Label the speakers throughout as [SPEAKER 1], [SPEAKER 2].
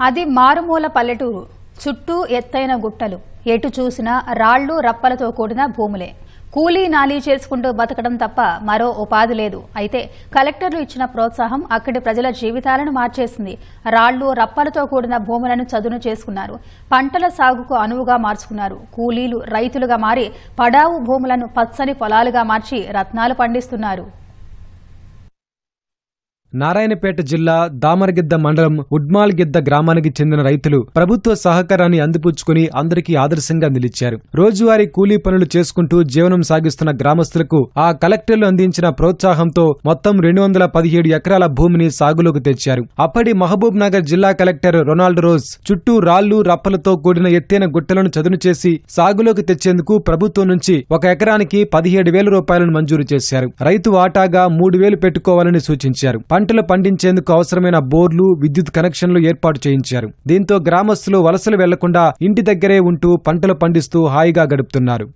[SPEAKER 1] అది మారుమూల పల్లెటూరు. చుట్టూ ఎత్తైన గుట్టలు, ఎటు చూసినా రాళ్లు రప్పలతో కూడిన భూములే. కూలీ నాలీ చేసుకుంటూ బతకడం తప్ప మరో ఉపాధి లేదు. అయితే కలెక్టర్లు ఇచ్చిన ప్రోత్సాహం అక్కడి ప్రజల జీవితాలను మార్చేసింది. రాళ్లు రప్పలతో కూడిన భూములను చదును చేసుకున్నారు. పంటల సాగుకు అనువుగా మార్చుకున్నారు. కూలీలు రైతులుగా మారి పడావు భూములను పచ్చని పొలాలుగా మార్చి రత్నాలు పండిస్తున్నారు.
[SPEAKER 2] నారాయణపేట జిల్లా దామరగిద్ద మండలం ఉడ్మాల్గిద్ద గ్రామానికి చెందిన రైతులు ప్రభుత్వ సహకారాన్ని అందిపుచ్చుకుని అందరికీ ఆదర్శంగా నిలిచారు. రోజువారీ కూలీ పనులు చేసుకుంటూ జీవనం సాగిస్తున్న గ్రామస్తులకు ఆ కలెక్టర్లు అందించిన ప్రోత్సాహంతో మొత్తం 217 ఎకరాల భూమిని సాగులోకి తెచ్చారు. అప్పటి మహబూబ్ నగర్ జిల్లా కలెక్టర్ రొనాల్డ్ రోజ్ చుట్టూ రాళ్లు రప్పలతో కూడిన ఎత్తైన గుట్టలను చదును చేసి సాగులోకి తెచ్చేందుకు ప్రభుత్వం నుంచి 1 ఎకరానికి 17,000 రూపాయలను మంజూరు చేశారు. రైతు వాటాగా 3,000 పెట్టుకోవాలని సూచించారు. పంటలు పండించేందుకు అవసరమైన బోర్లు, విద్యుత్ కనెక్షన్లు ఏర్పాటు చేయించారు. దీంతో గ్రామస్తులు వలసలు వెళ్లకుండా ఇంటి దగ్గరే ఉంటూ పంటలు పండిస్తూ హాయిగా గడుపుతున్నారు.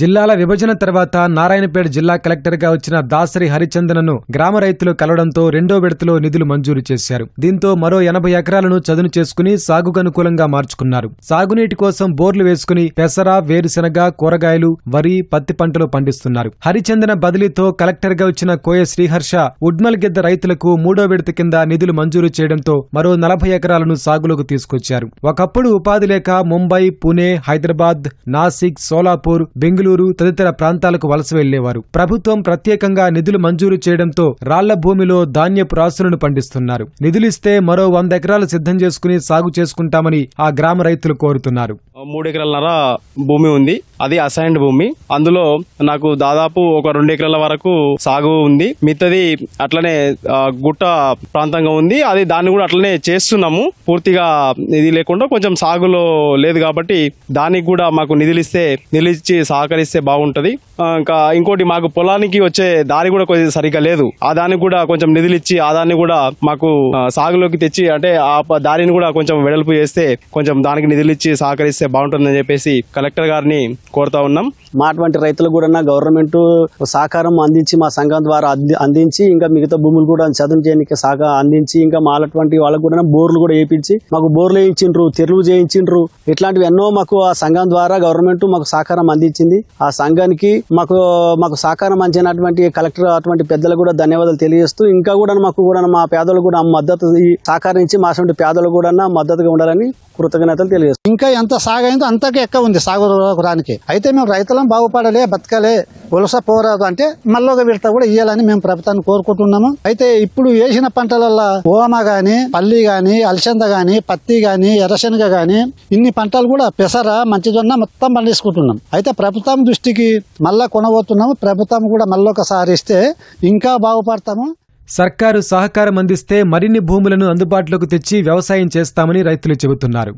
[SPEAKER 2] జిల్లాల విభజన తర్వాత నారాయణపేట జిల్లా కలెక్టర్గా వచ్చిన దాసరి హరిచందనను గ్రామ రైతులు కలవడంతో 2వ విడతలో నిధులు మంజూరు చేశారు. దీంతో మరో 80 ఎకరాలను చదును చేసుకుని సాగుకు అనుకూలంగా మార్చుకున్నారు. సాగునీటి కోసం బోర్లు వేసుకుని పెసర, వేరుశెనగ, కూరగాయలు, వరి, పత్తి పంటలు పండిస్తున్నారు. హరిచందన బదిలీతో కలెక్టర్గా వచ్చిన కోయ శ్రీహర్ష ఉడ్మల్గిద్ద రైతులకు 3వ విడత కింద నిధులు మంజూరు చేయడంతో మరో 40 ఎకరాలను సాగులోకి తీసుకొచ్చారు. ఒకప్పుడు ఉపాధి లేక ముంబై, పుణె, హైదరాబాద్, నాసిక్, సోలాపూర్, బెంగళూరు తదితర ప్రాంతాలకు వలస వెళ్లేవారు. ప్రభుత్వం ప్రత్యేకంగా నిధులు మంజూరు చేయడంతో రాళ్ల భూమిలో ధాన్యపు రాసులను పండిస్తున్నారు. నిధులిస్తే మరో 100 ఎకరాలు సిద్ధం చేసుకుని సాగు చేసుకుంటామని ఆ గ్రామ రైతులు కోరుతున్నారు.
[SPEAKER 3] 3 ఎకరాలన్నర భూమి ఉంది. అది అసైన్డ్ భూమి. అందులో నాకు దాదాపు ఒక 2 ఎకరాల వరకు సాగు ఉంది. మిగతాది అట్లనే గుట్ట ప్రాంతంగా ఉంది. అది దాన్ని కూడా అట్లనే చేస్తున్నాము. పూర్తిగా ఇది లేకుండా కొంచెం సాగులో లేదు కాబట్టి దానికి కూడా మాకు నిధులిస్తే నిధులిచ్చి సహకరిస్తే బాగుంటది. ఇంకా ఇంకోటి మాకు పొలానికి వచ్చే దారి కూడా కొంచెం సరిగ్గా లేదు. ఆ దానికి కూడా కొంచెం నిధులిచ్చి ఆ దాన్ని కూడా మాకు సాగులోకి తెచ్చి అంటే ఆ దారిని కూడా కొంచెం వెడల్పు చేస్తే కొంచెం దానికి నిధులిచ్చి సహకరిస్తే బాగుంటుందని చెప్పేసి కలెక్టర్ గారిని కోరుతా ఉన్నాం.
[SPEAKER 4] మా అటువంటి రైతులకు కూడా గవర్నమెంట్ సహకారం అందించి మా సంఘం ద్వారా అందించి ఇంకా మిగతా భూములు కూడా చదువు చేయడానికి సహకారం అందించి ఇంకా మాలటువంటి వాళ్ళకు కూడా బోర్లు కూడా వేయించి మాకు బోర్లు వేయించిండ్రు, తెరువు చేయించిండ్రు. ఇట్లాంటివి ఎన్నో మాకు ఆ సంఘం ద్వారా గవర్నమెంట్ మాకు సహకారం అందించింది. ఆ సంఘానికి మాకు సహకారం అందించినటువంటి కలెక్టర్ అటువంటి పెద్దలకు కూడా ధన్యవాదాలు తెలియజేస్తూ ఇంకా కూడా మాకు కూడా మా పేదలు కూడా మద్దతు సహకరించి మా పేదలు కూడా మద్దతుగా ఉండాలని కృతజ్ఞతలు తెలియజేస్తాం.
[SPEAKER 5] ఇంకా ఎంత సాగైందో అంతకే ఎక్కువ ఉంది సాగురానికి. అయితే మేము రైతులం బాగుపడాలి, బతకాలి, వలస పోరాదు అంటే మళ్ళొక విడత కూడా ఇవ్వాలని మేము ప్రభుత్వాన్ని కోరుకుంటున్నాము. అయితే ఇప్పుడు వేసిన పంటలలో ఓమ గాని, పల్లి గాని, అలసంద గాని, పత్తి గాని, ఎర్రశనగ గాని ఇన్ని పంటలు కూడా పెసర, మంచిజొన్న మొత్తం పండించుకుంటున్నాం. అయితే ప్రభుత్వం దృష్టికి మళ్ళా కొనబోతున్నాము. ప్రభుత్వం కూడా మళ్ళొకసారి ఇస్తే ఇంకా బాగుపడతాము.
[SPEAKER 2] సర్కారు సహకారం అందిస్తే మరిన్ని భూములను అందుబాటులోకి తెచ్చి వ్యవసాయం చేస్తామని రైతులు చెబుతున్నారు.